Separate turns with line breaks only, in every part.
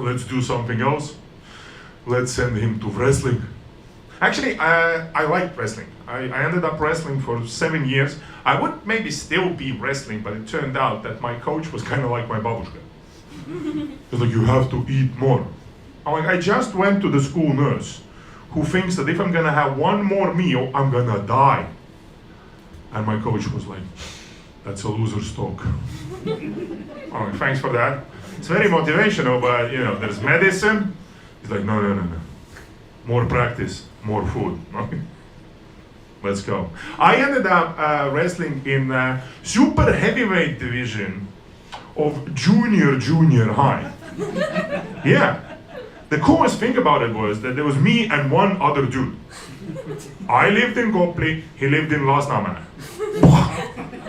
let's do something else. Let's send him to wrestling. Actually, I liked wrestling. I ended up wrestling for 7 years. I would maybe still be wrestling, but it turned out that my coach was kind of like my babushka. He was like, you have to eat more. I'm like, I just went to the school nurse who thinks that if I'm gonna have one more meal, I'm gonna die. And my coach was like, that's a loser's talk. I'm like, thanks for that. It's very motivational, but there's medicine. He's like, no. More practice, more food. Let's go. I ended up wrestling in super heavyweight division of junior high. Yeah. The coolest thing about it was that there was me and one other dude. I lived in Kopli, he lived in Lasnamäe.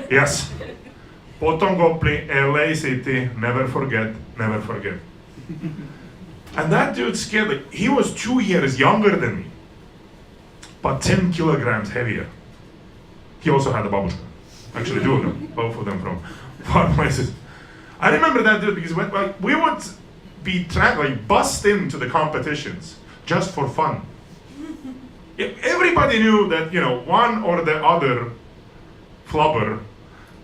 Yes. Potom Kopli, LA City, never forget. And that dude scared, he was 2 years younger than me, but 10 kilograms heavier. He also had a babushka. Actually, two of them, both of them from far places. I remember that dude because we would be bust into the competitions just for fun. Everybody knew that, one or the other flubber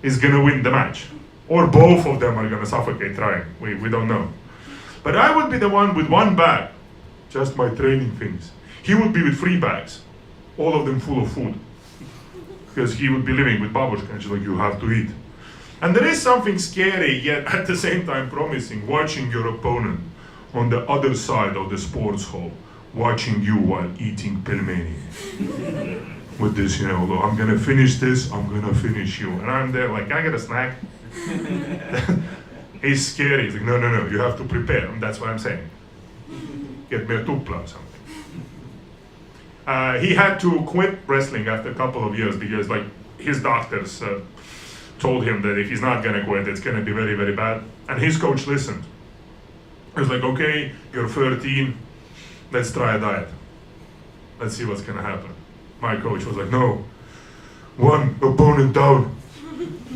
is gonna win the match. Or both of them are gonna suffocate trying. We don't know. But I would be the one with one bag, just my training things. He would be with 3 bags, all of them full of food. Because he would be living with babushka, and she's like, you have to eat. And there is something scary, yet at the same time promising, watching your opponent on the other side of the sports hall, watching you while eating pelmeni. With this, I'm gonna finish this, I'm gonna finish you. And I'm there like, can I get a snack? He's scary. He's like, no, you have to prepare. And that's what I'm saying. Get me a tupla or something. He had to quit wrestling after a couple of years because his doctors told him that if he's not gonna quit, it's gonna be very, very bad. And his coach listened. He was like, okay, you're 13, let's try a diet. Let's see what's gonna happen. My coach was like, no, one opponent down.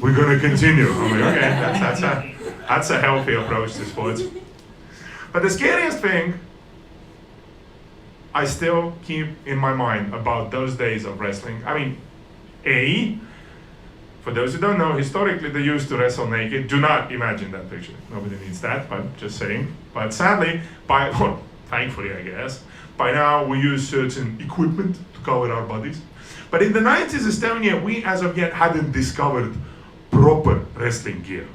We're gonna continue. I'm like, okay, that's a healthy approach to sports. But the scariest thing I still keep in my mind about those days of wrestling. I mean, for those who don't know, historically they used to wrestle naked. Do not imagine that picture. Nobody needs that, but just saying. But sadly, thankfully I guess, by now we use certain equipment to cover our bodies. But in the 90s Estonia, we as of yet hadn't discovered proper wrestling gear.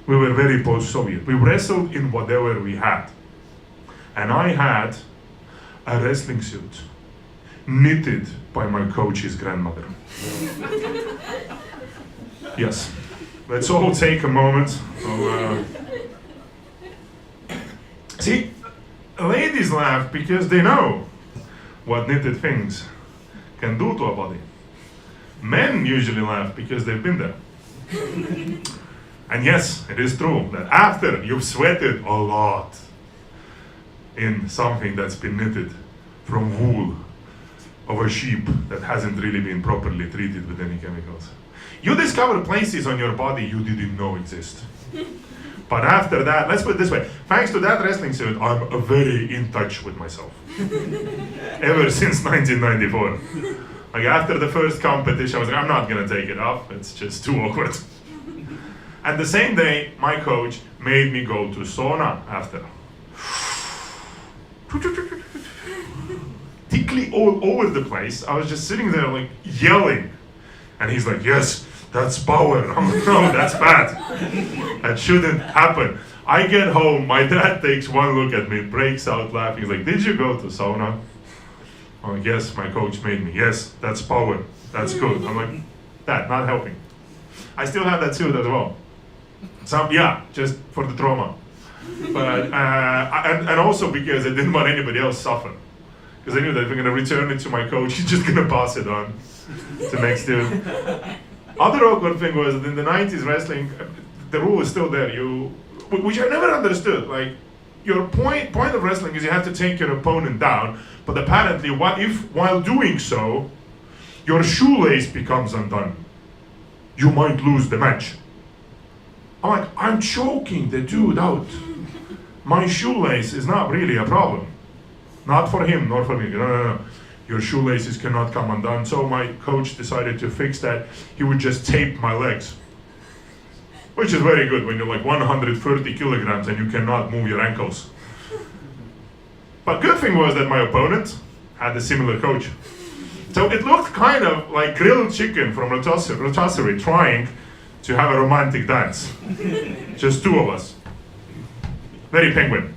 We were very post-Soviet. We wrestled in whatever we had. And I had a wrestling suit knitted by my coach's grandmother. Yes. Let's all take a moment. See, ladies laugh because they know what knitted things can do to a body. Men usually laugh because they've been there. And yes, it is true that after you've sweated a lot in something that's been knitted from wool of a sheep that hasn't really been properly treated with any chemicals, you discover places on your body you didn't know exist. But after that, let's put it this way, thanks to that wrestling suit, I'm very in touch with myself. Ever since 1994. After the first competition, I was like, I'm not gonna take it off, it's just too awkward. And the same day, my coach made me go to sauna after. Tickly all over the place. I was just sitting there yelling. And he's like, yes, that's power. I'm like, no, that's bad. That shouldn't happen. I get home, my dad takes one look at me, breaks out laughing. He's like, did you go to sauna? I'm like, yes, my coach made me. Yes, that's power. That's good. I'm like, Dad, not helping. I still have that suit as well. Just for the trauma. But and also because I didn't want anybody else suffer. Because I knew that if I'm gonna return it to my coach, he's just gonna pass it on to next dude. Other awkward thing was that in the 90s wrestling, the rule is still there. Which I never understood. Your point of wrestling is you have to take your opponent down, but apparently what if while doing so, your shoelace becomes undone? You might lose the match. I'm choking the dude out. my shoelace is not really a problem. Not for him, nor for me. No. Your shoelaces cannot come undone. So my coach decided to fix that. He would just tape my legs. Which is very good when you're like 130 kilograms and you cannot move your ankles. But good thing was that my opponent had a similar coach. So it looked kind of like grilled chicken from rotisserie trying to have a romantic dance. Just two of us. Very penguin.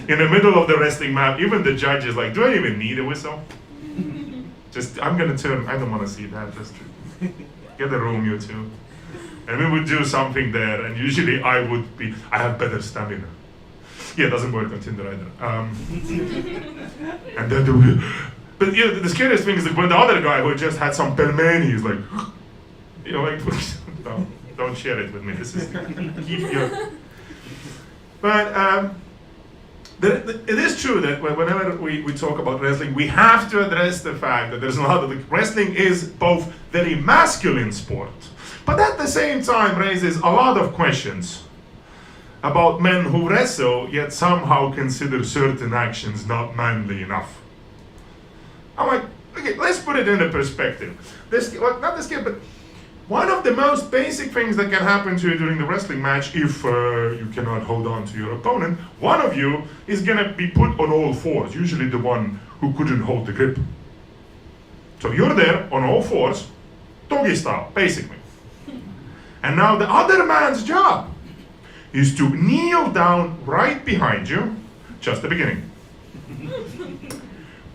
In the middle of the wrestling match, even the judge is like, do I even need a whistle? I'm gonna turn, I don't wanna see that, just get a room, you two. And we would do something there, and usually I have better stamina. Yeah, it doesn't work on Tinder either. And then but the scariest thing is that when the other guy who just had some pelmeni is like, no, don't share it with me. This is keep your. But it is true that whenever we talk about wrestling, we have to address the fact that there's a lot of wrestling is both very masculine sport, but at the same time raises a lot of questions about men who wrestle yet somehow consider certain actions not manly enough. I'm like, okay, let's put it into perspective. But one of the most basic things that can happen to you during the wrestling match, if you cannot hold on to your opponent, one of you is gonna be put on all fours, usually the one who couldn't hold the grip. So you're there on all fours, doggy style, basically. And now the other man's job is to kneel down right behind you, just the beginning.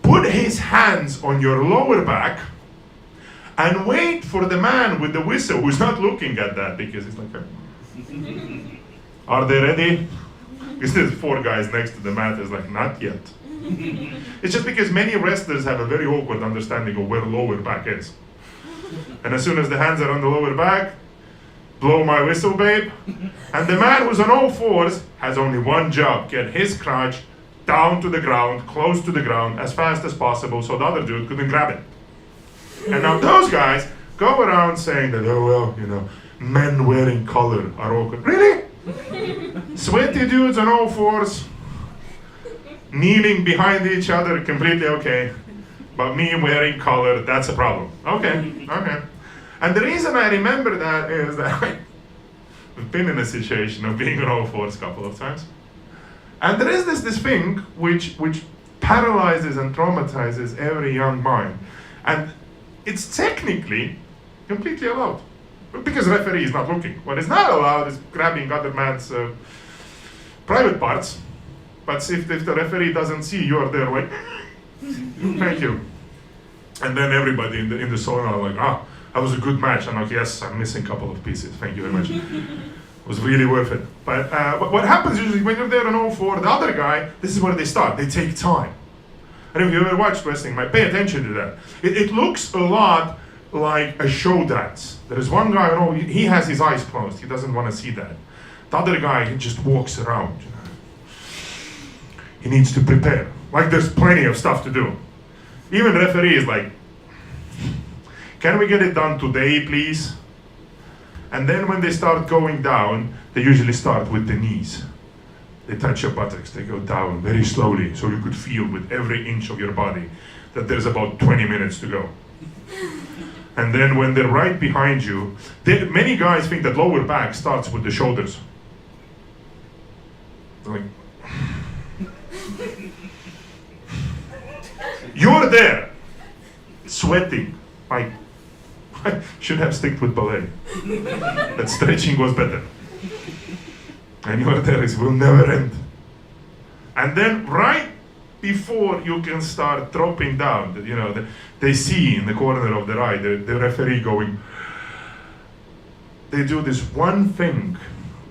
Put his hands on your lower back and wait for the man with the whistle who's not looking at that because he's like, are they ready? Because there's four guys next to the mat is like, not yet. It's just because many wrestlers have a very awkward understanding of where lower back is. And as soon as the hands are on the lower back, blow my whistle, babe. And the man who's on all fours has only one job, get his crotch down to the ground, close to the ground, as fast as possible so the other dude couldn't grab it. And now those guys go around saying that, oh well, men wearing collar are awkward. Really? Sweaty dudes on all fours, kneeling behind each other, completely okay. But me wearing collar, that's a problem. Okay. And the reason I remember that is that I've been in a situation of being on all fours a couple of times. And there is this thing which paralyzes and traumatizes every young mind. And it's technically completely allowed. Because the referee is not looking. What is not allowed is grabbing other man's private parts. But if the referee doesn't see, you're there like, thank you. And then everybody in the sauna are like, that was a good match. I'm like, yes, I'm missing a couple of pieces. Thank you very much. It was really worth it. But what happens usually when you're there on all four, the other guy, this is where they start. They take time. And if you ever watched wrestling, pay attention to that. It looks a lot like a show dance. There is one guy, he has his eyes closed. He doesn't want to see that. The other guy, he just walks around. He needs to prepare. Like there's plenty of stuff to do. Even referee is like, can we get it done today, please? And then when they start going down, they usually start with the knees. They touch your buttocks, they go down very slowly, so you could feel with every inch of your body that there's about 20 minutes to go. And then when they're right behind you, many guys think that lower back starts with the shoulders. They're like, you're there, sweating, like, I should have stuck with ballet. That stretching was better. And you're there, it will never end. And then right before you can start dropping down, they see in the corner of their eye, the referee going, they do this one thing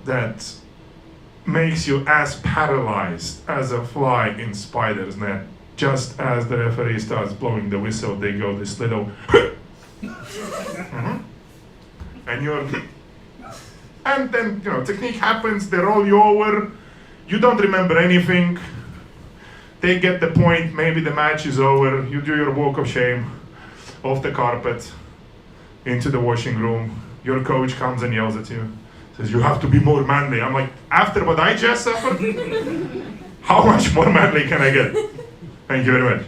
that makes you as paralyzed as a fly in spider's net. Just as the referee starts blowing the whistle, they go this little and and then technique happens, they roll you over, you don't remember anything, they get the point, maybe the match is over, you do your walk of shame off the carpet into the washing room, your coach comes and yells at you, Says, you have to be more manly. I'm like, after what I just suffered, how much more manly can I get? Thank you very much.